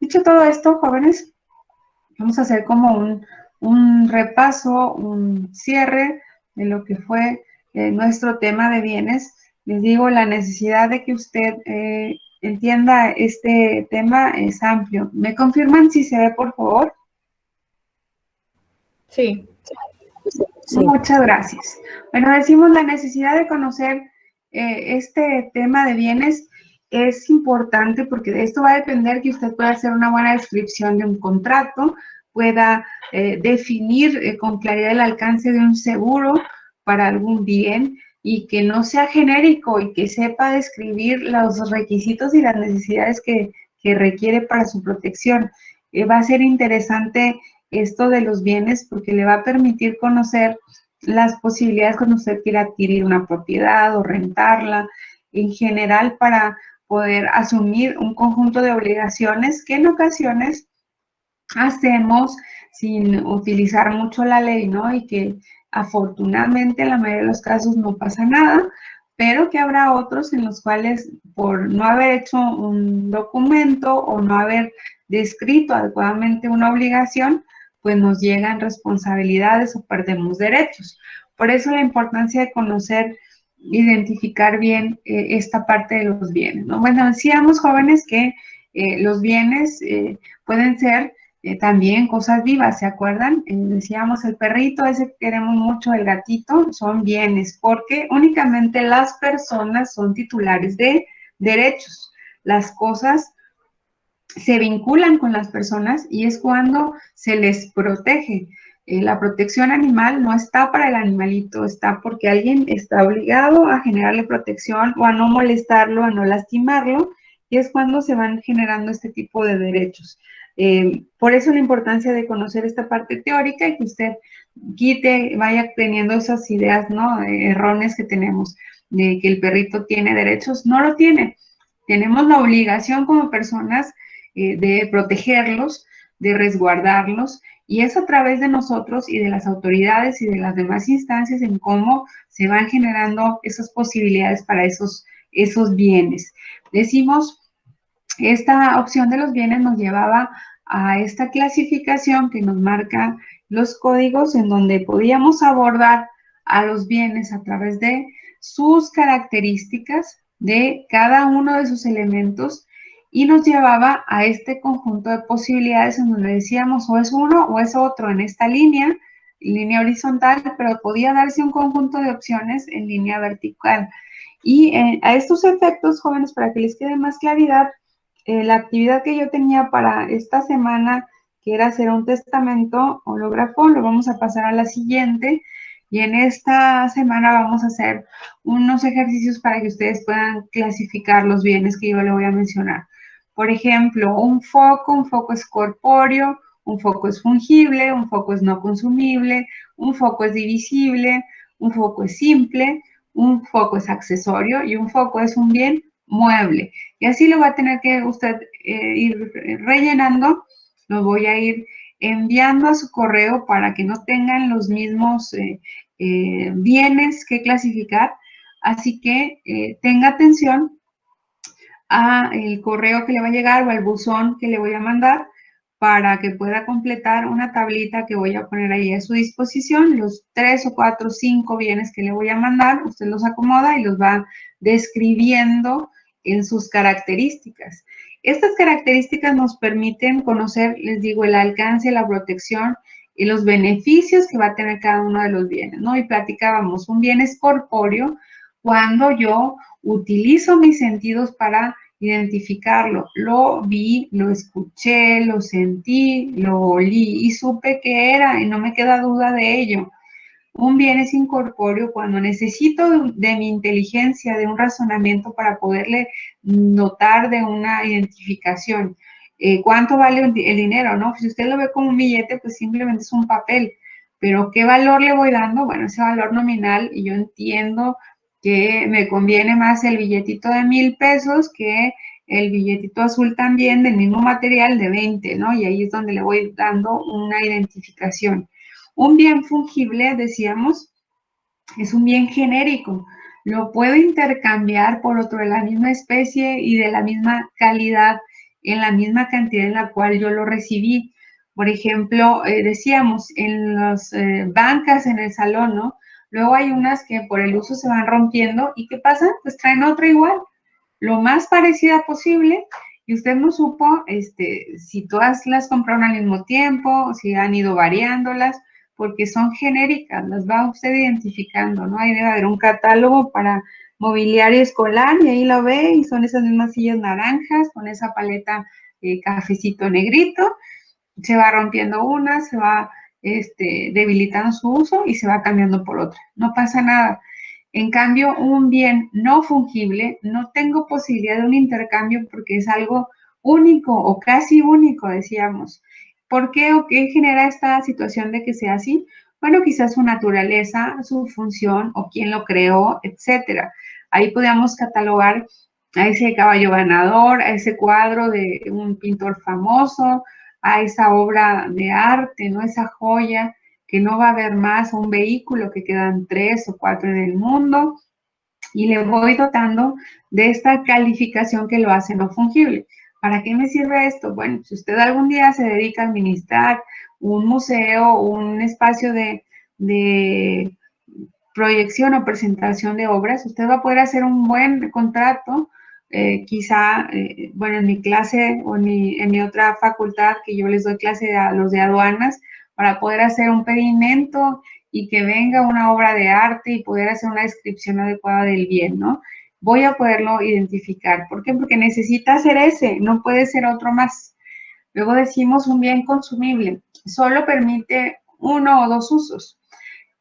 Dicho todo esto, jóvenes, vamos a hacer como un repaso, un cierre de lo que fue nuestro tema de bienes. Les digo, la necesidad de que usted entienda este tema es amplio. ¿Me confirman si se ve, por favor? Sí. Sí. Muchas gracias. Bueno, decimos la necesidad de conocer este tema de bienes es importante porque de esto va a depender que usted pueda hacer una buena descripción de un contrato, pueda definir con claridad el alcance de un seguro para algún bien y que no sea genérico y que sepa describir los requisitos y las necesidades que requiere para su protección. Va a ser interesante esto de los bienes porque le va a permitir conocer las posibilidades cuando usted quiera adquirir una propiedad o rentarla, en general para poder asumir un conjunto de obligaciones que en ocasiones hacemos sin utilizar mucho la ley, ¿no? Y que afortunadamente en la mayoría de los casos no pasa nada, pero que habrá otros en los cuales por no haber hecho un documento o no haber descrito adecuadamente una obligación, pues nos llegan responsabilidades o perdemos derechos. Por eso la importancia de conocer, identificar bien esta parte de los bienes, ¿no? Bueno, decíamos, jóvenes, que los bienes pueden ser también cosas vivas, ¿se acuerdan? Decíamos el perrito, ese que queremos mucho, el gatito, son bienes, porque únicamente las personas son titulares de derechos. Las cosas se vinculan con las personas y es cuando se les protege. La protección animal no está para el animalito, está porque alguien está obligado a generarle protección o a no molestarlo, a no lastimarlo, y es cuando se van generando este tipo de derechos. Por eso la importancia de conocer esta parte teórica y que usted vaya teniendo esas ideas, ¿no? Erróneas que tenemos de que el perrito tiene derechos, no lo tiene. Tenemos la obligación como personas de protegerlos, de resguardarlos, y es a través de nosotros y de las autoridades y de las demás instancias en cómo se van generando esas posibilidades para esos bienes. Decimos, esta opción de los bienes nos llevaba a esta clasificación que nos marca los códigos en donde podíamos abordar a los bienes a través de sus características, de cada uno de sus elementos, y nos llevaba a este conjunto de posibilidades en donde decíamos o es uno o es otro en esta línea horizontal, pero podía darse un conjunto de opciones en línea vertical. Y a estos efectos, jóvenes, para que les quede más claridad, la actividad que yo tenía para esta semana, que era hacer un testamento hológrafo, lo vamos a pasar a la siguiente. Y en esta semana vamos a hacer unos ejercicios para que ustedes puedan clasificar los bienes que yo le voy a mencionar. Por ejemplo, un foco es corpóreo, un foco es fungible, un foco es no consumible, un foco es divisible, un foco es simple, un foco es accesorio y un foco es un bien mueble. Y así lo va a tener que usted ir rellenando. Lo voy a ir enviando a su correo para que no tengan los mismos bienes que clasificar. Así que tenga atención a el correo que le va a llegar o al buzón que le voy a mandar para que pueda completar una tablita que voy a poner ahí a su disposición. Los 3 o 4 o 5 bienes que le voy a mandar, usted los acomoda y los va describiendo en sus características. Estas características nos permiten conocer, les digo, el alcance, la protección y los beneficios que va a tener cada uno de los bienes, ¿no? Y platicábamos, un bien es corpóreo cuando yo utilizo mis sentidos para identificarlo. Lo vi, lo escuché, lo sentí, lo olí y supe qué era y no me queda duda de ello. Un bien es incorpóreo cuando necesito de mi inteligencia, de un razonamiento para poderle notar de una identificación. ¿Cuánto vale el dinero? ¿No? Si usted lo ve como un billete, pues simplemente es un papel. Pero ¿qué valor le voy dando? Bueno, ese valor nominal, y yo entiendo que me conviene más el billetito de 1,000 pesos que el billetito azul también del mismo material de 20, ¿no? Y ahí es donde le voy dando una identificación. Un bien fungible, decíamos, es un bien genérico. Lo puedo intercambiar por otro de la misma especie y de la misma calidad en la misma cantidad en la cual yo lo recibí. Por ejemplo, decíamos, en las bancas en el salón, ¿no? Luego hay unas que por el uso se van rompiendo y ¿qué pasa? Pues traen otra igual, lo más parecida posible, y usted no supo si todas las compraron al mismo tiempo, si han ido variándolas, porque son genéricas, las va usted identificando, ¿no? Ahí debe haber un catálogo para mobiliario escolar y ahí lo ve y son esas mismas sillas naranjas con esa paleta cafecito negrito, se va rompiendo una, se va debilitando su uso y se va cambiando por otra. No pasa nada. En cambio, un bien no fungible, no tengo posibilidad de un intercambio porque es algo único o casi único, decíamos. ¿Por qué o qué genera esta situación de que sea así? Bueno, quizás su naturaleza, su función o quién lo creó, etcétera. Ahí podríamos catalogar a ese caballo ganador, a ese cuadro de un pintor famoso, a esa obra de arte, ¿no? Esa joya que no va a haber más, un vehículo que quedan 3 o 4 en el mundo, y le voy dotando de esta calificación que lo hace no fungible. ¿Para qué me sirve esto? Bueno, si usted algún día se dedica a administrar un museo, un espacio de proyección o presentación de obras, usted va a poder hacer un buen contrato, bueno, en mi clase o en mi otra facultad que yo les doy clase a los de aduanas, para poder hacer un pedimento y que venga una obra de arte y poder hacer una descripción adecuada del bien, ¿no? Voy a poderlo identificar. ¿Por qué? Porque necesita ser ese, no puede ser otro más. Luego decimos un bien consumible, solo permite uno o dos usos.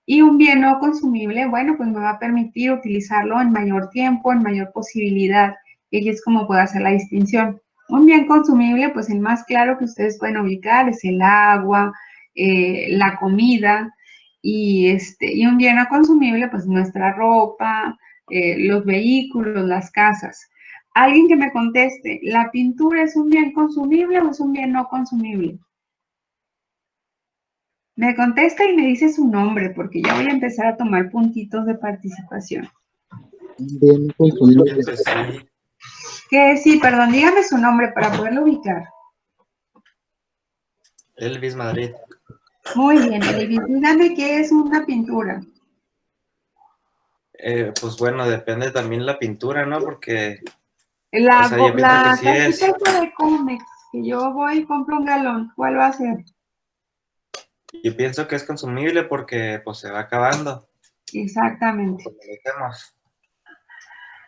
Y un bien no consumible, bueno, pues me va a permitir utilizarlo en mayor tiempo, en mayor posibilidad. Y ahí es como puedo hacer la distinción. Un bien consumible, pues el más claro que ustedes pueden ubicar es el agua, la comida, y un bien no consumible, pues nuestra ropa, los vehículos, las casas. Alguien que me conteste, ¿la pintura es un bien consumible o es un bien no consumible? Me contesta y me dice su nombre, porque ya voy a empezar a tomar puntitos de participación. Bien consumible. Sí. Que sí, perdón, dígame su nombre para poderlo ubicar. Elvis Madrid. Muy bien, Elvis, dígame qué es una pintura. Pues bueno, depende también la pintura, ¿no? Porque, o La, sea, yo pienso que la sí cajita es. esa de Comex, que yo voy y compro un galón, ¿cuál va a ser? Yo pienso que es consumible porque pues se va acabando. Exactamente. Como lo hacemos.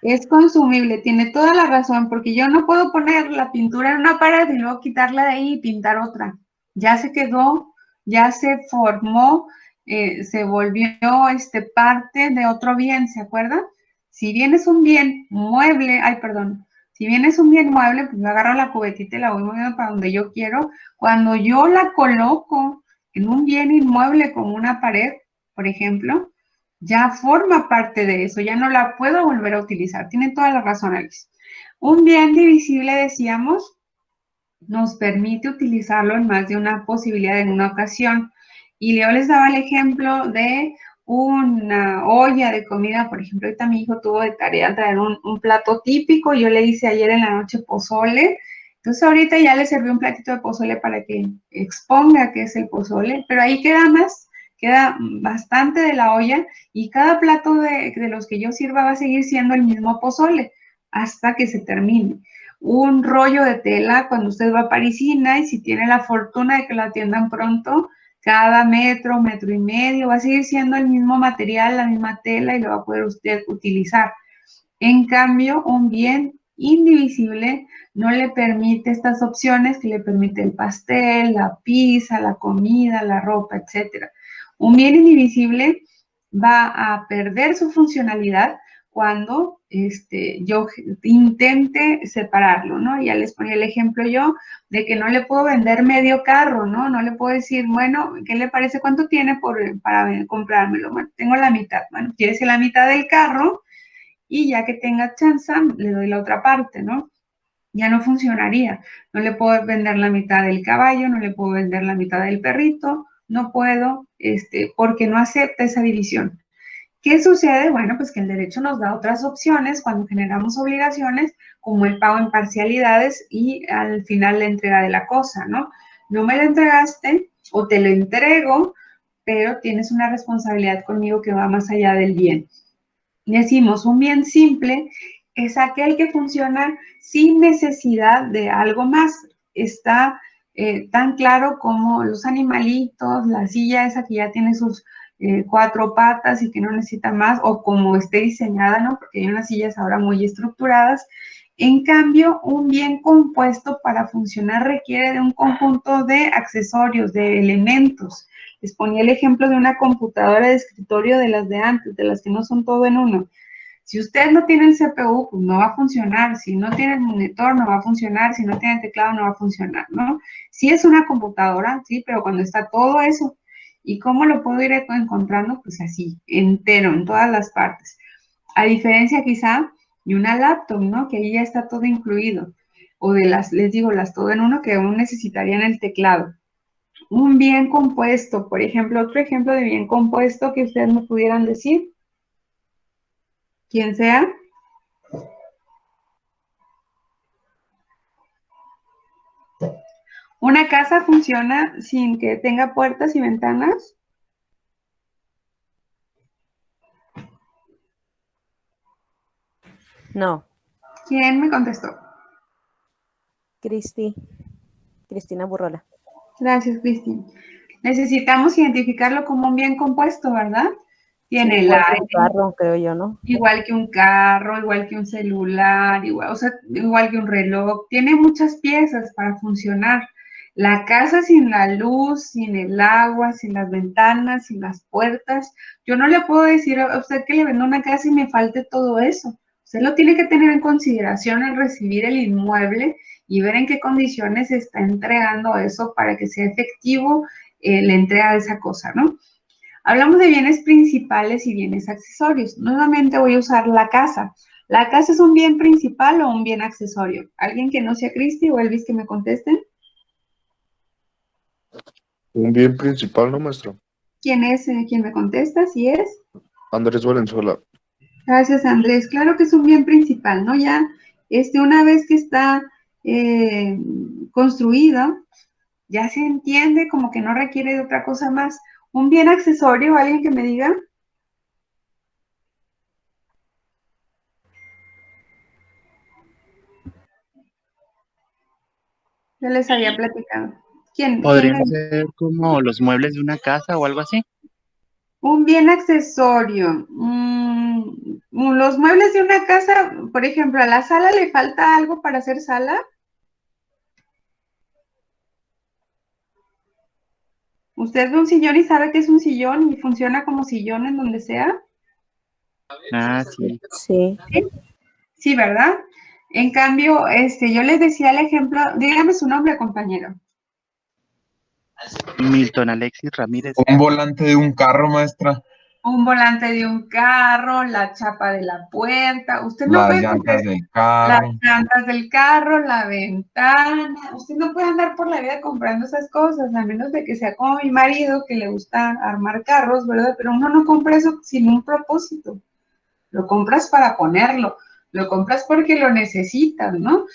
Es consumible, tiene toda la razón, porque yo no puedo poner la pintura en una pared y luego quitarla de ahí y pintar otra. Ya se quedó, ya se formó, se volvió parte de otro bien, ¿se acuerdan? Si bien es un bien mueble, ay, perdón, si bien es un bien mueble, pues yo agarro la cubetita y la voy moviendo para donde yo quiero. Cuando yo la coloco en un bien inmueble como una pared, por ejemplo, ya forma parte de eso, ya no la puedo volver a utilizar. Tiene toda la razón, Alice. Un bien divisible, decíamos, nos permite utilizarlo en más de una posibilidad en una ocasión. Y yo les daba el ejemplo de una olla de comida, por ejemplo, ahorita mi hijo tuvo de tarea traer un plato típico, yo le hice ayer en la noche pozole, entonces ahorita ya le serví un platito de pozole para que exponga qué es el pozole, pero ahí queda más, queda bastante de la olla y cada plato de los que yo sirva va a seguir siendo el mismo pozole hasta que se termine. Un rollo de tela cuando usted va a Parisina y si tiene la fortuna de que lo atiendan pronto, cada metro, metro y medio, va a seguir siendo el mismo material, la misma tela y lo va a poder usted utilizar. En cambio, un bien indivisible no le permite estas opciones que le permite el pastel, la pizza, la comida, la ropa, etc. Un bien indivisible va a perder su funcionalidad cuando yo intente separarlo, ¿no? Ya les ponía el ejemplo yo de que no le puedo vender medio carro, ¿no? No le puedo decir, bueno, ¿qué le parece? ¿Cuánto tiene para comprármelo? Bueno, tengo la mitad. Bueno, ¿quieres la mitad del carro? Y ya que tenga chance, le doy la otra parte, ¿no? Ya no funcionaría. No le puedo vender la mitad del caballo, no le puedo vender la mitad del perrito, no puedo, porque no acepta esa división. ¿Qué sucede? Bueno, pues que el derecho nos da otras opciones cuando generamos obligaciones como el pago en parcialidades y al final la entrega de la cosa, ¿no? No me la entregaste o te lo entrego, pero tienes una responsabilidad conmigo que va más allá del bien. Decimos, un bien simple es aquel que funciona sin necesidad de algo más. Está tan claro como los animalitos, la silla esa que ya tiene sus 4 patas y que no necesita más, o como esté diseñada, ¿no? Porque hay unas sillas ahora muy estructuradas. En cambio, un bien compuesto para funcionar requiere de un conjunto de accesorios, de elementos. Les ponía el ejemplo de una computadora de escritorio de las de antes, de las que no son todo en uno. Si usted no tiene el CPU, pues no va a funcionar. Si no tiene el monitor, no va a funcionar. Si no tiene el teclado, no va a funcionar, ¿no? Sí es una computadora, sí, pero cuando está todo eso. ¿Y cómo lo puedo ir encontrando? Pues así, entero, en todas las partes. A diferencia quizá de una laptop, ¿no? Que ahí ya está todo incluido. O de las, les digo, las todo en uno que aún necesitarían el teclado. Un bien compuesto, por ejemplo, otro ejemplo de bien compuesto que ustedes me pudieran decir. Quien sea. ¿Una casa funciona sin que tenga puertas y ventanas? No. ¿Quién me contestó? Cristina Burrola. Gracias, Cristina. Necesitamos identificarlo como un bien compuesto, ¿verdad? Tiene sí, el igual que aire, un carro, creo yo, ¿no? igual que un carro, igual que un celular, igual, o sea, igual que un reloj. Tiene muchas piezas para funcionar. La casa sin la luz, sin el agua, sin las ventanas, sin las puertas. Yo no le puedo decir a usted que le vendo una casa y me falte todo eso. Usted lo tiene que tener en consideración al recibir el inmueble y ver en qué condiciones se está entregando eso para que sea efectivo la entrega de esa cosa, ¿no? Hablamos de bienes principales y bienes accesorios. Nuevamente voy a usar la casa. ¿La casa es un bien principal o un bien accesorio? ¿Alguien que no sea Cristi o Elvis que me contesten? Un bien principal, ¿no, maestro? ¿Quién es quien me contesta? ¿Sí es? Andrés Valenzuela. Gracias, Andrés. Claro que es un bien principal, ¿no? Ya, una vez que está construido, ya se entiende como que no requiere de otra cosa más. ¿Un bien accesorio? ¿Alguien que me diga? Yo les había platicado. ¿Quién ¿Podrían me ser como los muebles de una casa o algo así? Un bien accesorio. Los muebles de una casa, por ejemplo, ¿a la sala le falta algo para hacer sala? ¿Usted ve un sillón y sabe que es un sillón y funciona como sillón en donde sea? Ah, sí. Sí. Sí, ¿verdad? En cambio, yo les decía el ejemplo, dígame su nombre, compañero. Milton Alexis Ramírez. Un volante de un carro, maestra. Un volante de un carro, la chapa de la puerta. Usted no Las puede comprar llantas del las carro. llantas del carro, la ventana. Usted no puede andar por la vida comprando esas cosas, a menos de que sea como mi marido, que le gusta armar carros, ¿verdad? Pero uno no compra eso sin un propósito. Lo compras para ponerlo, lo compras porque lo necesitas, ¿no?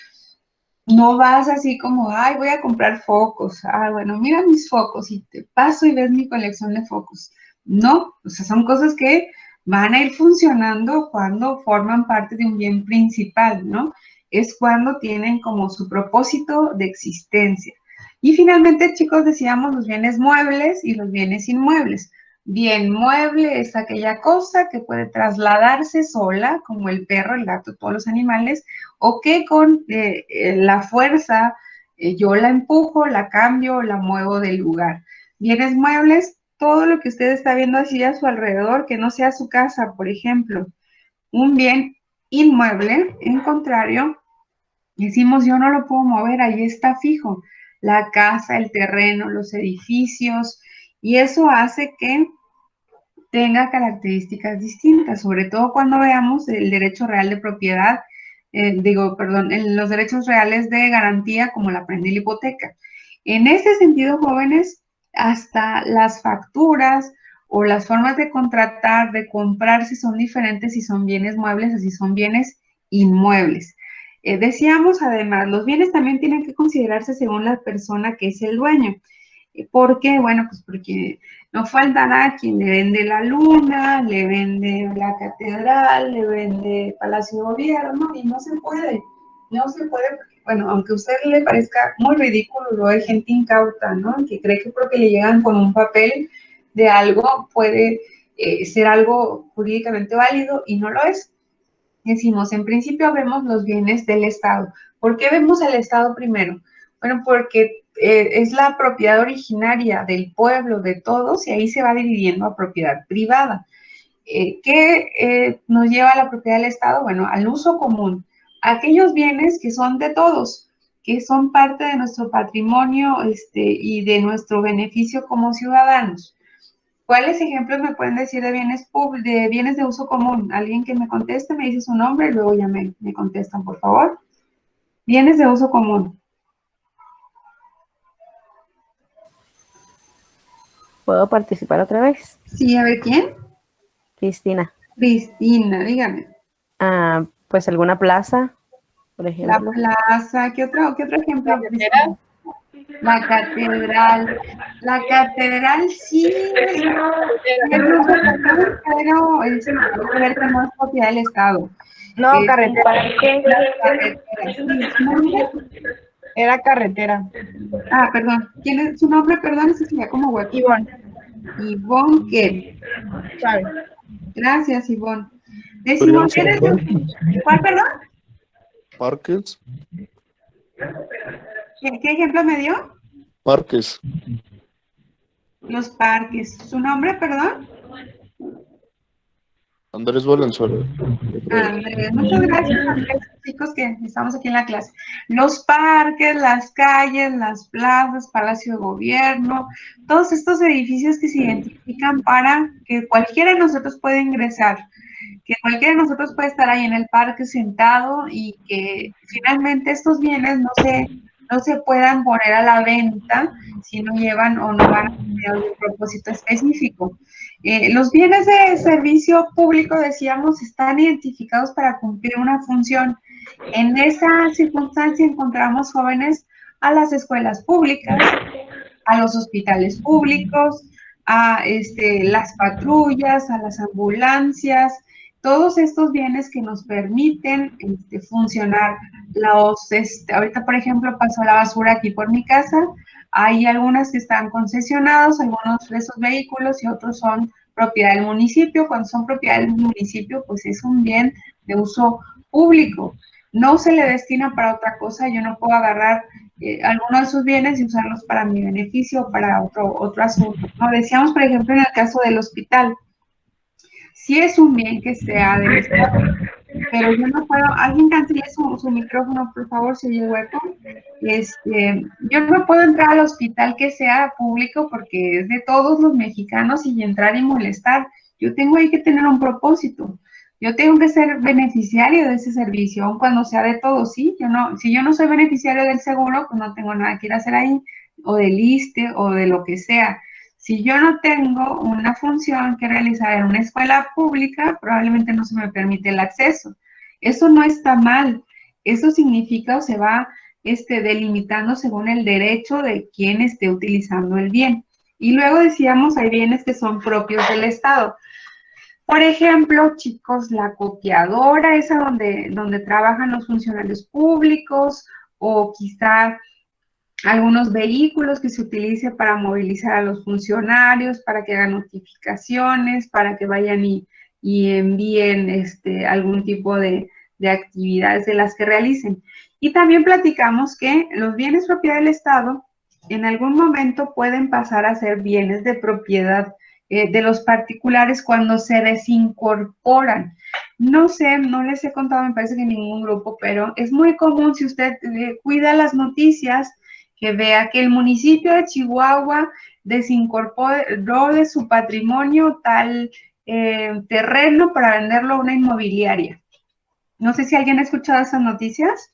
No vas así como, ay, voy a comprar focos. Ah, bueno, mira mis focos y te paso y ves mi colección de focos. No, o sea, son cosas que van a ir funcionando cuando forman parte de un bien principal, ¿no? Es cuando tienen como su propósito de existencia. Y finalmente, chicos, decíamos los bienes muebles y los bienes inmuebles. Bien mueble es aquella cosa que puede trasladarse sola, como el perro, el gato, todos los animales, o que con la fuerza yo la empujo, la cambio, la muevo del lugar. Bienes muebles, todo lo que usted está viendo así a su alrededor, que no sea su casa, por ejemplo. Un bien inmueble, en contrario, decimos yo no lo puedo mover, ahí está fijo. La casa, el terreno, los edificios, y eso hace que tenga características distintas, sobre todo cuando veamos el derecho real de propiedad, los derechos reales de garantía como la prenda y la hipoteca. En ese sentido, jóvenes, hasta las facturas o las formas de contratar, de comprarse son diferentes si son bienes muebles o si son bienes inmuebles. Decíamos además, los bienes también tienen que considerarse según la persona que es el dueño. ¿Por qué? Bueno, pues porque no faltará quien le vende la luna, le vende la catedral, le vende Palacio de Gobierno, y no se puede, porque, bueno, aunque a usted le parezca muy ridículo, luego hay gente incauta, ¿no? Que cree que porque le llegan con un papel de algo puede ser algo jurídicamente válido y no lo es. Decimos, en principio vemos los bienes del Estado. ¿Por qué vemos al Estado primero? Bueno, porque es la propiedad originaria del pueblo, de todos, y ahí se va dividiendo a propiedad privada. ¿Qué nos lleva a la propiedad del Estado? Bueno, al uso común. Aquellos bienes que son de todos, que son parte de nuestro patrimonio y de nuestro beneficio como ciudadanos. ¿Cuáles ejemplos me pueden decir de bienes de uso común? Alguien que me conteste, me dice su nombre y luego ya me contestan, por favor. Bienes de uso común. ¿Puedo participar otra vez? Sí, a ver, ¿quién? Cristina. Cristina, dígame. Pues alguna plaza, por La ejemplo. plaza, ¿qué otro ejemplo? La catedral. La catedral sí es de uso común, pero es no es propiedad del Estado. No, carretera. Las carreteras. ¿Su nombre? Era carretera. Ah, perdón. ¿Quién es su nombre? Perdón, se me como hueco. Ivonne. Ivonne, ¿qué? Chávez. Gracias, Ivonne. Decimos, ¿cuál, perdón? Parques. ¿Qué ejemplo me dio? Parques. Los parques. ¿Su nombre, perdón? Andrés Valenzuela. Andrés, muchas gracias, Andrés, chicos, que estamos aquí en la clase. Los parques, las calles, las plazas, Palacio de Gobierno, todos estos edificios que se identifican para que cualquiera de nosotros pueda ingresar, que cualquiera de nosotros puede estar ahí en el parque sentado y que finalmente estos bienes no se puedan poner a la venta si no llevan o no van a tener algún propósito específico. Los bienes de servicio público, decíamos, están identificados para cumplir una función. En esa circunstancia encontramos jóvenes a las escuelas públicas, a los hospitales públicos, a las patrullas, a las ambulancias, todos estos bienes que nos permiten funcionar. Ahorita, por ejemplo, pasó la basura aquí por mi casa, hay algunas que están concesionados, algunos de esos vehículos y otros son propiedad del municipio. Cuando son propiedad del municipio, pues es un bien de uso público. No se le destina para otra cosa, yo no puedo agarrar alguno de sus bienes y usarlos para mi beneficio o para otro asunto, ¿no? Decíamos, por ejemplo, en el caso del hospital, si es un bien que sea del Estado, pero yo no puedo, alguien cancele su micrófono, por favor, si oye hueco. Yo no puedo entrar al hospital que sea público porque es de todos los mexicanos y entrar y molestar. Yo tengo ahí que tener un propósito. Yo tengo que ser beneficiario de ese servicio, aun cuando sea de todos, ¿sí? Si yo no soy beneficiario del seguro, pues no tengo nada que ir a hacer ahí, o del ISSSTE, o de lo que sea. Si yo no tengo una función que realizar en una escuela pública, probablemente no se me permite el acceso. Eso no está mal. Eso significa o se va delimitando según el derecho de quien esté utilizando el bien. Y luego decíamos, hay bienes que son propios del Estado. Por ejemplo, chicos, la copiadora, esa donde trabajan los funcionarios públicos, o quizá algunos vehículos que se utilice para movilizar a los funcionarios, para que hagan notificaciones, para que vayan y envíen algún tipo de actividades de las que realicen. Y también platicamos que los bienes propiedad del Estado en algún momento pueden pasar a ser bienes de propiedad de los particulares cuando se desincorporan. No sé, no les he contado, me parece que en ningún grupo, pero es muy común si usted cuida las noticias, que vea que el municipio de Chihuahua desincorporó de su patrimonio tal terreno para venderlo a una inmobiliaria. No sé si alguien ha escuchado esas noticias.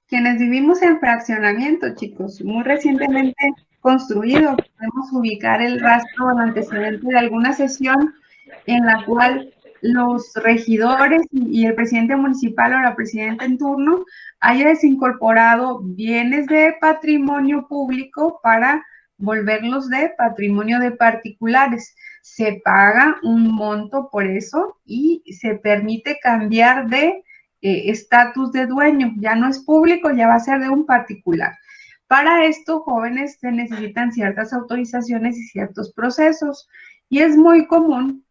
Quienes vivimos en fraccionamiento, chicos, muy recientemente construido, podemos ubicar el rastro o el antecedente de alguna sesión en la cual los regidores y el presidente municipal o la presidenta en turno haya desincorporado bienes de patrimonio público para volverlos de patrimonio de particulares. Se paga un monto por eso y se permite cambiar de estatus de dueño. Ya no es público, ya va a ser de un particular. Para esto, jóvenes, se necesitan ciertas autorizaciones y ciertos procesos. Y es muy común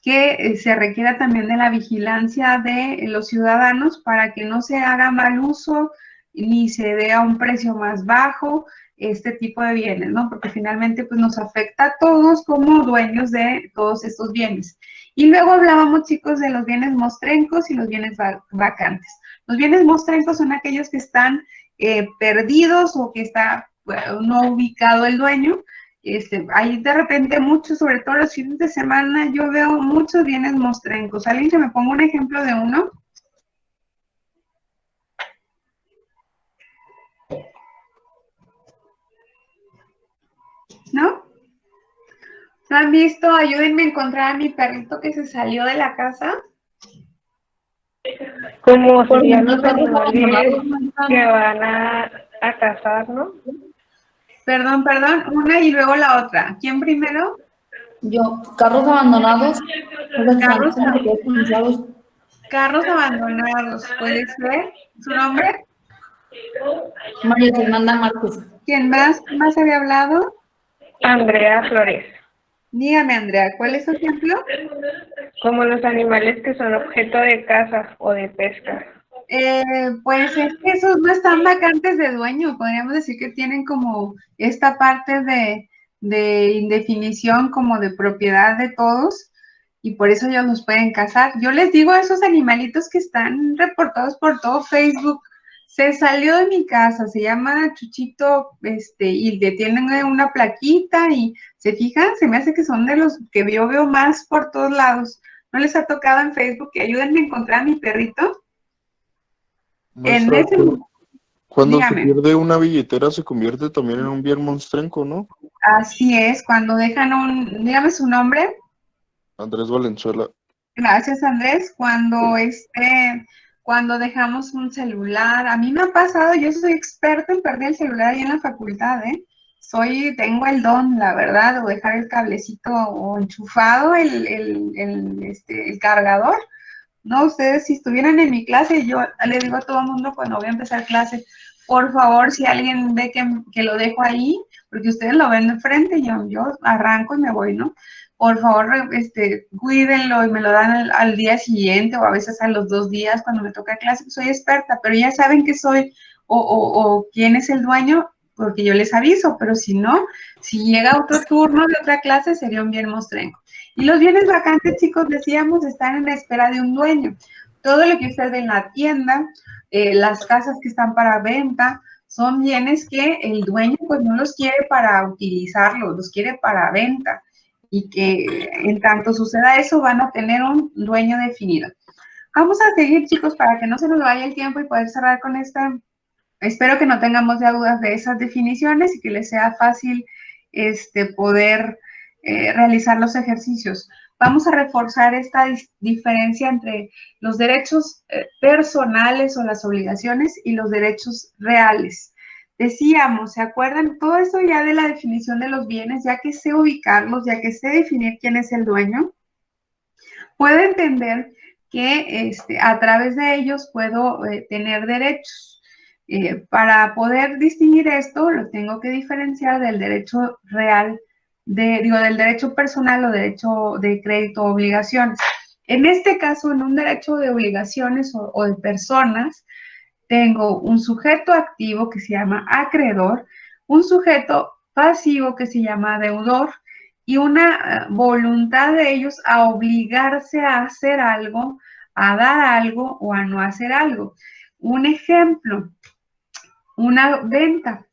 que se requiera también de la vigilancia de los ciudadanos para que no se haga mal uso ni se dé a un precio más bajo este tipo de bienes, ¿no? Porque finalmente pues nos afecta a todos como dueños de todos estos bienes. Y luego hablábamos, chicos, de los bienes mostrencos y los bienes vacantes. Los bienes mostrencos son aquellos que están perdidos o que está no ubicado el dueño. Hay de repente muchos, sobre todo los fines de semana, yo veo muchos bienes mostrencos. ¿Alguien que me ponga un ejemplo de uno? ¿No? ¿No han visto? Ayúdenme a encontrar a mi perrito que se salió de la casa. Como serían los animales que van a cazar, ¿no? Perdón, una y luego la otra. ¿Quién primero? Yo, carros abandonados. Carros abandonados, ¿puede ser? ¿Su nombre? María Fernanda Márquez. ¿Quién más? ¿Quién más había hablado? Andrea Flores. Dígame, Andrea, ¿cuál es su ejemplo? Como los animales que son objeto de caza o de pesca. Pues es que esos no están vacantes de dueño, podríamos decir que tienen como esta parte de indefinición como de propiedad de todos y por eso ellos los pueden cazar. Yo les digo a esos animalitos que están reportados por todo Facebook, se salió de mi casa, se llama Chuchito, y le tienen una plaquita y se fijan, se me hace que son de los que yo veo más por todos lados. ¿No les ha tocado en Facebook que ayúdenme a encontrar a mi perrito? Maestra, En ese, cuando se dígame. pierde una billetera se convierte también en un bien monstrenco, ¿no? Así es, cuando dejan dígame su nombre. Andrés Valenzuela. Gracias, Andrés. Cuando dejamos un celular, a mí me ha pasado, yo soy experta en perder el celular ahí en la facultad, ¿eh? Tengo el don, la verdad, o dejar el cablecito o enchufado el cargador. No, ustedes si estuvieran en mi clase, yo le digo a todo el mundo cuando voy a empezar clase, por favor, si alguien ve que lo dejo ahí, porque ustedes lo ven de frente, yo arranco y me voy, ¿no? Por favor, cuídenlo y me lo dan al día siguiente o a veces a los 2 días cuando me toca clase. Soy experta, pero ya saben que soy o quién es el dueño, porque yo les aviso, pero si no, si llega otro turno de otra clase, sería un bien mostrenco. Y los bienes vacantes, chicos, decíamos, están en la espera de un dueño. Todo lo que usted ve en la tienda, las casas que están para venta, son bienes que el dueño pues no los quiere para utilizarlos, los quiere para venta. Y que en tanto suceda eso van a tener un dueño definido. Vamos a seguir, chicos, para que no se nos vaya el tiempo y poder cerrar con esta. Espero que no tengamos ya dudas de esas definiciones y que les sea fácil poder realizar los ejercicios. Vamos a reforzar esta diferencia entre los derechos personales o las obligaciones y los derechos reales. Decíamos, ¿se acuerdan? Todo eso ya de la definición de los bienes, ya que sé ubicarlos, ya que sé definir quién es el dueño, puedo entender que a través de ellos puedo tener derechos. Para poder distinguir esto, lo tengo que diferenciar del derecho real, del derecho personal o derecho de crédito o obligaciones. En este caso, en un derecho de obligaciones o de personas, tengo un sujeto activo que se llama acreedor, un sujeto pasivo que se llama deudor y una voluntad de ellos a obligarse a hacer algo, a dar algo o a no hacer algo. Un ejemplo, una venta,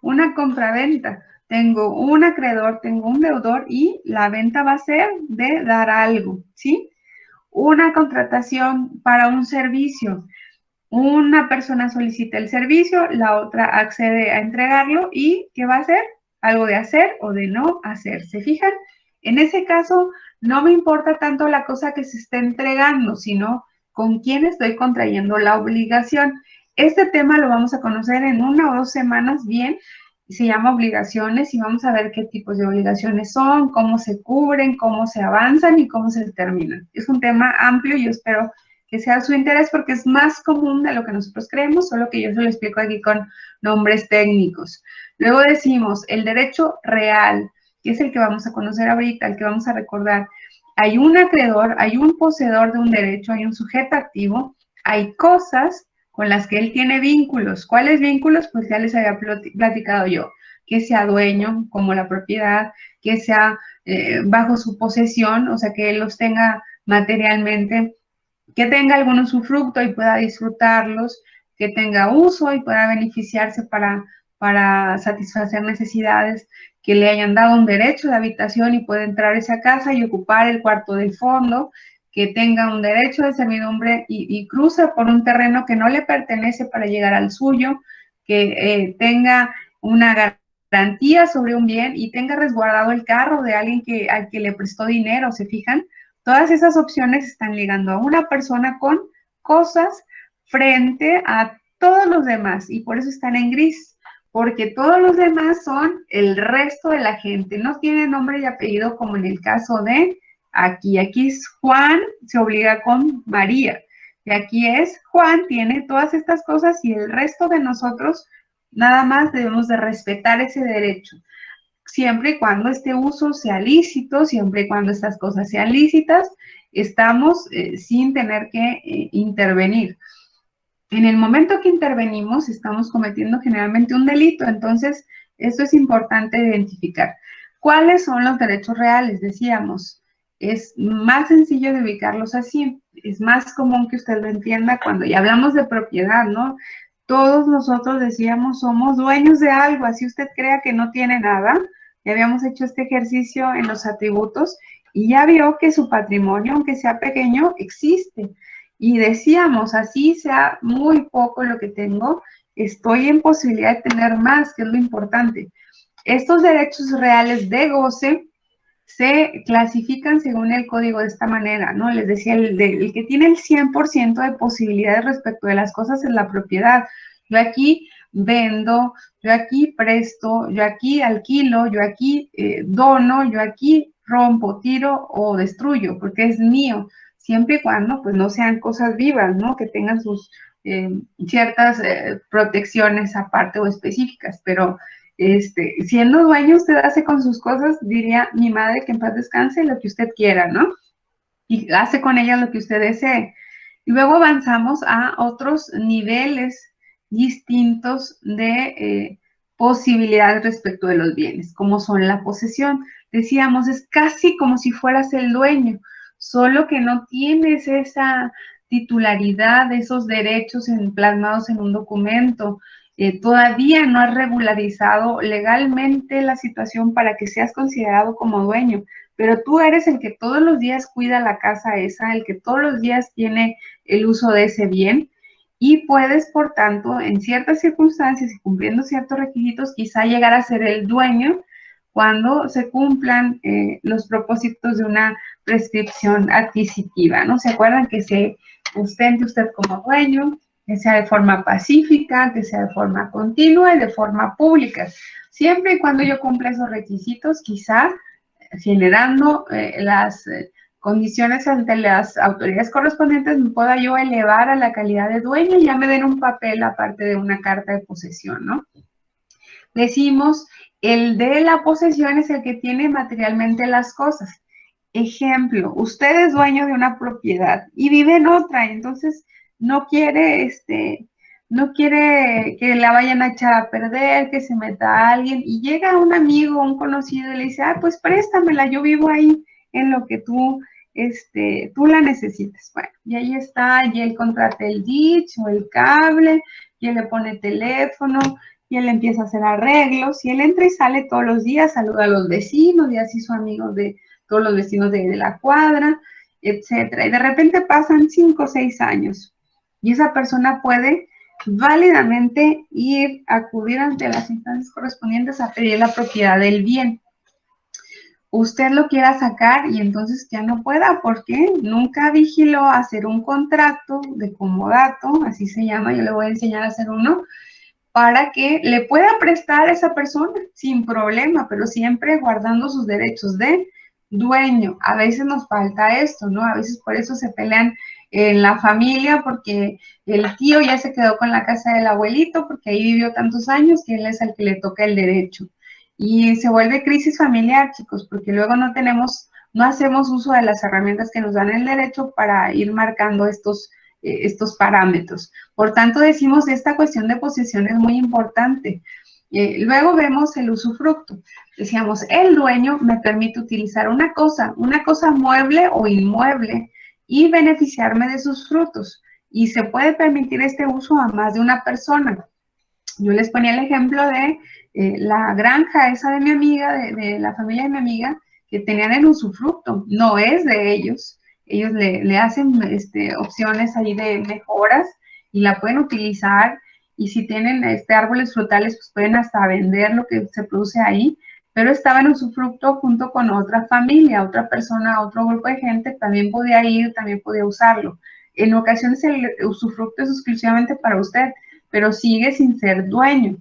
una compraventa. Tengo un acreedor, tengo un deudor y la venta va a ser de dar algo, ¿sí? Una contratación para un servicio. Una persona solicita el servicio, la otra accede a entregarlo y ¿qué va a hacer? Algo de hacer o de no hacer. ¿Se fijan? En ese caso, no me importa tanto la cosa que se esté entregando, sino con quién estoy contrayendo la obligación. Este tema lo vamos a conocer en 1 o 2 semanas bien. Se llama obligaciones y vamos a ver qué tipos de obligaciones son, cómo se cubren, cómo se avanzan y cómo se terminan. Es un tema amplio y yo espero que sea de su interés porque es más común de lo que nosotros creemos, solo que yo se lo explico aquí con nombres técnicos. Luego decimos el derecho real, que es el que vamos a conocer ahorita, el que vamos a recordar. Hay un acreedor, hay un poseedor de un derecho, hay un sujeto activo, hay cosas con las que él tiene vínculos. ¿Cuáles vínculos? Pues ya les había platicado yo, que sea dueño, como la propiedad, que sea bajo su posesión, o sea, que él los tenga materialmente, que tenga algún usufructo y pueda disfrutarlos, que tenga uso y pueda beneficiarse para satisfacer necesidades, que le hayan dado un derecho de habitación y pueda entrar a esa casa y ocupar el cuarto del fondo, que tenga un derecho de servidumbre y cruza por un terreno que no le pertenece para llegar al suyo, que tenga una garantía sobre un bien y tenga resguardado el carro de alguien al que le prestó dinero, ¿se fijan? Todas esas opciones están ligando a una persona con cosas frente a todos los demás y por eso están en gris, porque todos los demás son el resto de la gente, no tiene nombre y apellido como en el caso de aquí es Juan, se obliga con María, y aquí es Juan, tiene todas estas cosas y el resto de nosotros nada más debemos de respetar ese derecho. Siempre y cuando este uso sea lícito, siempre y cuando estas cosas sean lícitas, estamos sin tener que intervenir. En el momento que intervenimos, estamos cometiendo generalmente un delito, entonces esto es importante identificar. ¿Cuáles son los derechos reales? Decíamos, es más sencillo de ubicarlos así, es más común que usted lo entienda cuando ya hablamos de propiedad, ¿no? Todos nosotros decíamos, somos dueños de algo, así usted crea que no tiene nada. Ya habíamos hecho este ejercicio en los atributos y ya vio que su patrimonio, aunque sea pequeño, existe. Y decíamos, así sea muy poco lo que tengo, estoy en posibilidad de tener más, que es lo importante. Estos derechos reales de goce se clasifican según el código de esta manera, ¿no? Les decía, el que tiene el 100% de posibilidades respecto de las cosas es la propiedad. Yo aquí vendo, yo aquí presto, yo aquí alquilo, yo aquí dono, yo aquí rompo, tiro o destruyo, porque es mío, siempre y cuando pues no sean cosas vivas, ¿no? Que tengan sus ciertas protecciones aparte o específicas, pero siendo dueño usted hace con sus cosas, diría mi madre que en paz descanse, lo que usted quiera, ¿no? Y hace con ellas lo que usted desee. Y luego avanzamos a otros niveles distintos de posibilidades respecto de los bienes, como son la posesión. Decíamos, es casi como si fueras el dueño, solo que no tienes esa titularidad, esos derechos plasmados en un documento. Todavía no has regularizado legalmente la situación para que seas considerado como dueño, pero tú eres el que todos los días cuida la casa esa, el que todos los días tiene el uso de ese bien y puedes, por tanto, en ciertas circunstancias y cumpliendo ciertos requisitos, quizá llegar a ser el dueño cuando se cumplan los propósitos de una prescripción adquisitiva, ¿no? ¿Se acuerdan que se ostente usted como dueño, que sea de forma pacífica, que sea de forma continua y de forma pública? Siempre y cuando yo cumpla esos requisitos, quizá generando las condiciones ante las autoridades correspondientes, me pueda yo elevar a la calidad de dueño y ya me den un papel aparte de una carta de posesión, ¿no? Decimos, el de la posesión es el que tiene materialmente las cosas. Ejemplo, usted es dueño de una propiedad y vive en otra, entonces no quiere que la vayan a echar a perder, que se meta alguien, y llega un amigo, un conocido, y le dice, pues préstamela, yo vivo ahí en lo que tú la necesites. Bueno, y ahí está, y él contrata el ditch o el cable, y él le pone teléfono, y él empieza a hacer arreglos, y él entra y sale todos los días, saluda a los vecinos, y así su amigo de todos los vecinos de la cuadra, etcétera. Y de repente pasan 5 o 6 años, y esa persona puede válidamente acudir ante las instancias correspondientes a pedir la propiedad del bien. usted lo quiera sacar y entonces ya no pueda, porque nunca vigiló hacer un contrato de comodato, así se llama, yo le voy a enseñar a hacer uno, para que le pueda prestar a esa persona sin problema, pero siempre guardando sus derechos de dueño. A veces nos falta esto, ¿no? A veces por eso se pelean en la familia, porque el tío ya se quedó con la casa del abuelito, porque ahí vivió tantos años que él es el que le toca el derecho. Y se vuelve crisis familiar, chicos, porque luego no hacemos uso de las herramientas que nos dan el derecho para ir marcando estos parámetros. Por tanto, decimos, esta cuestión de posesión es muy importante. Luego vemos el usufructo. Decíamos, el dueño me permite utilizar una cosa mueble o inmueble, y beneficiarme de sus frutos. Y se puede permitir este uso a más de una persona. Yo les ponía el ejemplo de la granja esa de mi amiga, de la familia de mi amiga, que tenían el usufructo. No es de ellos. Ellos le hacen opciones ahí de mejoras y la pueden utilizar. Y si tienen árboles frutales, pues pueden hasta vender lo que se produce ahí. Pero estaba en usufructo junto con otra familia, otra persona, otro grupo de gente, también podía ir, también podía usarlo. En ocasiones el usufructo es exclusivamente para usted, pero sigue sin ser dueño.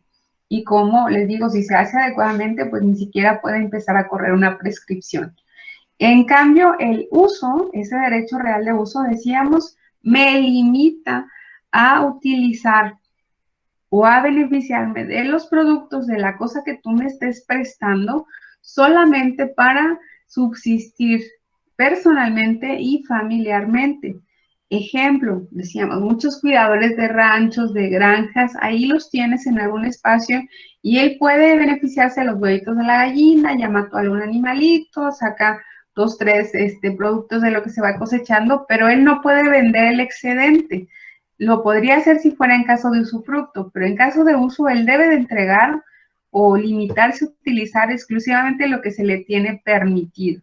Y como les digo, si se hace adecuadamente, pues ni siquiera puede empezar a correr una prescripción. En cambio, el uso, ese derecho real de uso, decíamos, me limita a utilizar o a beneficiarme de los productos de la cosa que tú me estés prestando solamente para subsistir personalmente y familiarmente. Ejemplo, decíamos, muchos cuidadores de ranchos, de granjas, ahí los tienes en algún espacio y él puede beneficiarse de los huevitos de la gallina, ya mató a algún animalito, saca 2, 3 productos de lo que se va cosechando, pero él no puede vender el excedente. Lo podría hacer si fuera en caso de usufructo, pero en caso de uso él debe de entregar o limitarse a utilizar exclusivamente lo que se le tiene permitido.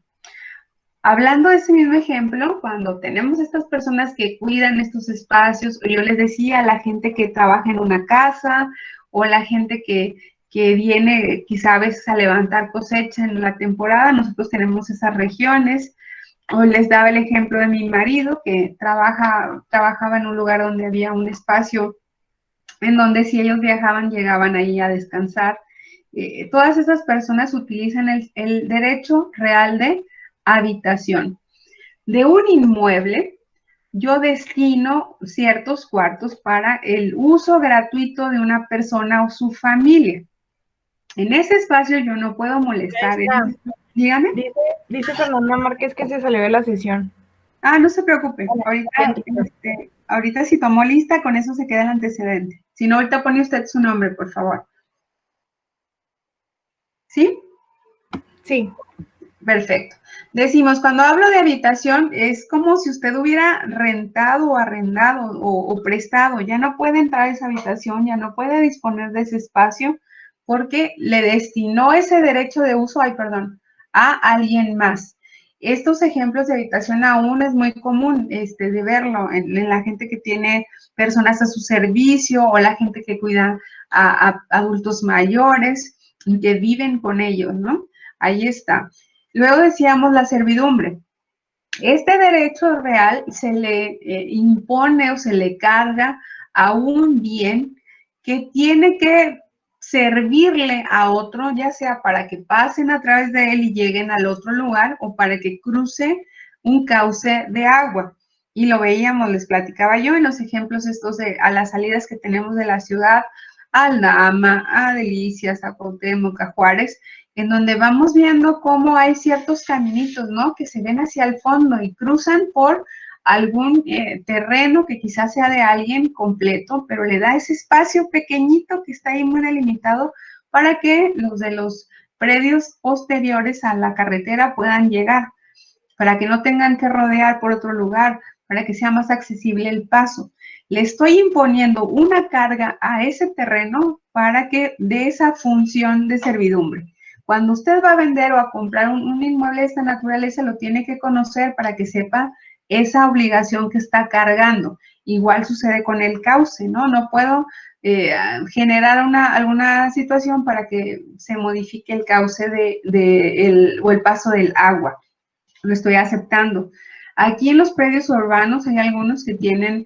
Hablando de ese mismo ejemplo, cuando tenemos estas personas que cuidan estos espacios, o yo les decía, la gente que trabaja en una casa, o la gente que viene quizá a veces a levantar cosecha en la temporada, nosotros tenemos esas regiones. O les daba el ejemplo de mi marido, que trabajaba en un lugar donde había un espacio en donde si ellos viajaban, llegaban ahí a descansar. Todas esas personas utilizan el derecho real de habitación. De un inmueble, yo destino ciertos cuartos para el uso gratuito de una persona o su familia. En ese espacio yo no puedo molestar. Dígame. Dice Fernanda Márquez que se salió de la sesión. Ah, no se preocupe. Ahorita si tomó lista, con eso se queda el antecedente. Si no, ahorita pone usted su nombre, por favor. ¿Sí? Sí. Perfecto. Decimos, cuando hablo de habitación, es como si usted hubiera rentado o arrendado o prestado. Ya no puede entrar a esa habitación, ya no puede disponer de ese espacio porque le destinó ese derecho de uso, a alguien más. Estos ejemplos de habitación aún es muy común de verlo en la gente que tiene personas a su servicio o la gente que cuida a adultos mayores y que viven con ellos, ¿no? Ahí está. Luego decíamos la servidumbre. Este derecho real se le impone o se le carga a un bien que tiene que servirle a otro, ya sea para que pasen a través de él y lleguen al otro lugar o para que cruce un cauce de agua. Y lo veíamos, les platicaba yo en los ejemplos estos a las salidas que tenemos de la ciudad, a Aldama, a Delicias, a Cuauhtémoc, a Juárez, en donde vamos viendo cómo hay ciertos caminitos, ¿no? Que se ven hacia el fondo y cruzan por algún terreno que quizás sea de alguien completo, pero le da ese espacio pequeñito que está ahí muy delimitado para que los de los predios posteriores a la carretera puedan llegar, para que no tengan que rodear por otro lugar, para que sea más accesible el paso. Le estoy imponiendo una carga a ese terreno para que dé esa función de servidumbre. Cuando usted va a vender o a comprar un inmueble de esta naturaleza, lo tiene que conocer para que sepa esa obligación que está cargando. Igual sucede con el cauce, ¿no? No puedo generar alguna situación para que se modifique el cauce o el paso del agua. Lo estoy aceptando. Aquí en los predios urbanos hay algunos que tienen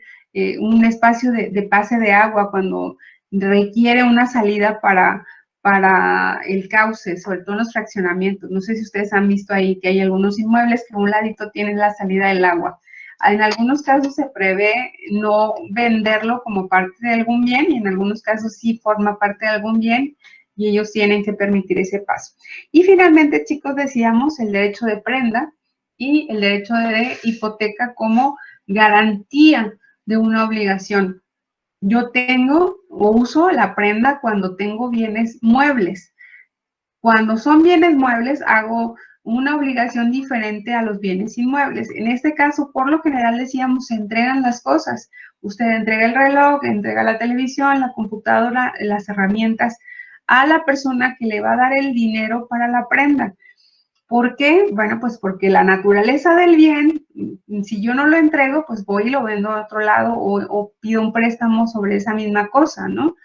un espacio de pase de agua cuando requiere una salida para el cauce, sobre todo en los fraccionamientos. No sé si ustedes han visto ahí que hay algunos inmuebles que a un ladito tienen la salida del agua. En algunos casos se prevé no venderlo como parte de algún bien y en algunos casos sí forma parte de algún bien y ellos tienen que permitir ese paso. Y finalmente, chicos, decíamos el derecho de prenda y el derecho de hipoteca como garantía de una obligación. Yo tengo o uso la prenda cuando tengo bienes muebles. Cuando son bienes muebles, hago una obligación diferente a los bienes inmuebles. En este caso, por lo general decíamos, se entregan las cosas. Usted entrega el reloj, entrega la televisión, la computadora, las herramientas a la persona que le va a dar el dinero para la prenda. ¿Por qué? Bueno, pues porque la naturaleza del bien, si yo no lo entrego, pues voy y lo vendo a otro lado o pido un préstamo sobre esa misma cosa, ¿no?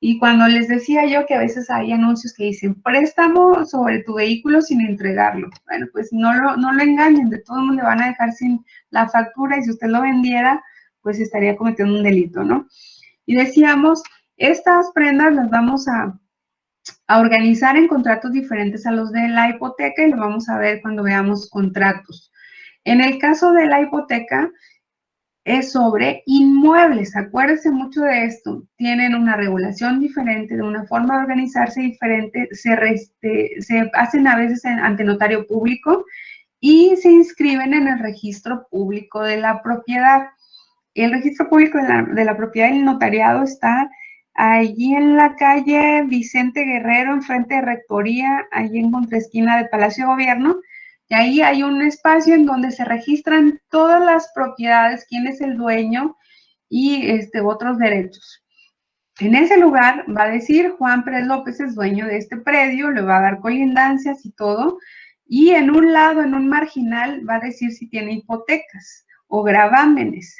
Y cuando les decía yo que a veces hay anuncios que dicen préstamo sobre tu vehículo sin entregarlo. Bueno, pues no lo engañen, de todo el mundo le van a dejar sin la factura y si usted lo vendiera, pues estaría cometiendo un delito, ¿no? Y decíamos, estas prendas las vamos a organizar en contratos diferentes a los de la hipoteca y lo vamos a ver cuando veamos contratos. En el caso de la hipoteca, es sobre inmuebles. Acuérdense mucho de esto. Tienen una regulación diferente, de una forma de organizarse diferente, se hacen a veces ante notario público y se inscriben en el registro público de la propiedad. El registro público de la propiedad y el notariado está allí en la calle Vicente Guerrero, enfrente de Rectoría, allí en contraesquina del Palacio de Gobierno. Y ahí hay un espacio en donde se registran todas las propiedades, quién es el dueño y otros derechos. En ese lugar va a decir Juan Pérez López es dueño de este predio, le va a dar colindancias y todo. Y en un lado, en un marginal, va a decir si tiene hipotecas o gravámenes.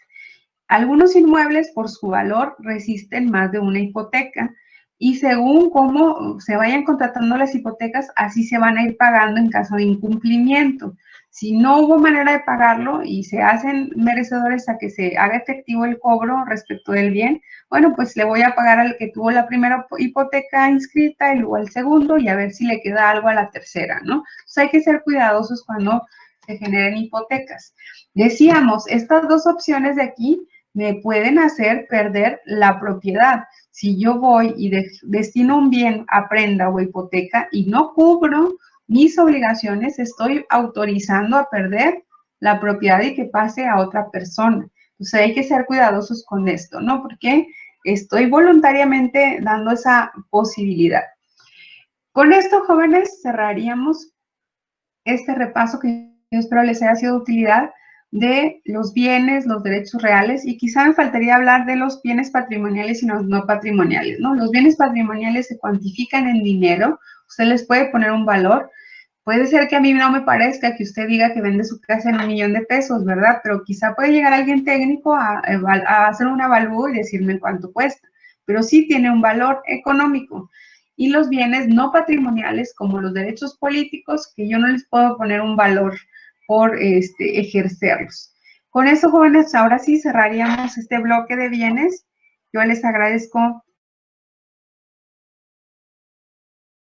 Algunos inmuebles, por su valor, resisten más de una hipoteca. Y según cómo se vayan contratando las hipotecas, así se van a ir pagando en caso de incumplimiento. Si no hubo manera de pagarlo y se hacen merecedores a que se haga efectivo el cobro respecto del bien, bueno, pues le voy a pagar al que tuvo la primera hipoteca inscrita y luego al segundo y a ver si le queda algo a la tercera, ¿no? Entonces hay que ser cuidadosos cuando se generen hipotecas. Decíamos, estas dos opciones de aquí me pueden hacer perder la propiedad. Si yo voy y destino un bien a prenda o hipoteca y no cubro mis obligaciones, estoy autorizando a perder la propiedad y que pase a otra persona. Entonces hay que ser cuidadosos con esto, ¿no? Porque estoy voluntariamente dando esa posibilidad. Con esto, jóvenes, cerraríamos este repaso que yo espero les haya sido de utilidad de los bienes, los derechos reales, y quizá me faltaría hablar de los bienes patrimoniales y los no patrimoniales, ¿no? Los bienes patrimoniales se cuantifican en dinero, usted les puede poner un valor, puede ser que a mí no me parezca que usted diga que vende su casa en $1,000,000, ¿verdad? Pero quizá puede llegar alguien técnico a hacer un avalúo y decirme cuánto cuesta, pero sí tiene un valor económico. Y los bienes no patrimoniales, como los derechos políticos, que yo no les puedo poner un valor por ejercerlos. Con eso, jóvenes, ahora sí cerraríamos este bloque de bienes. Yo les agradezco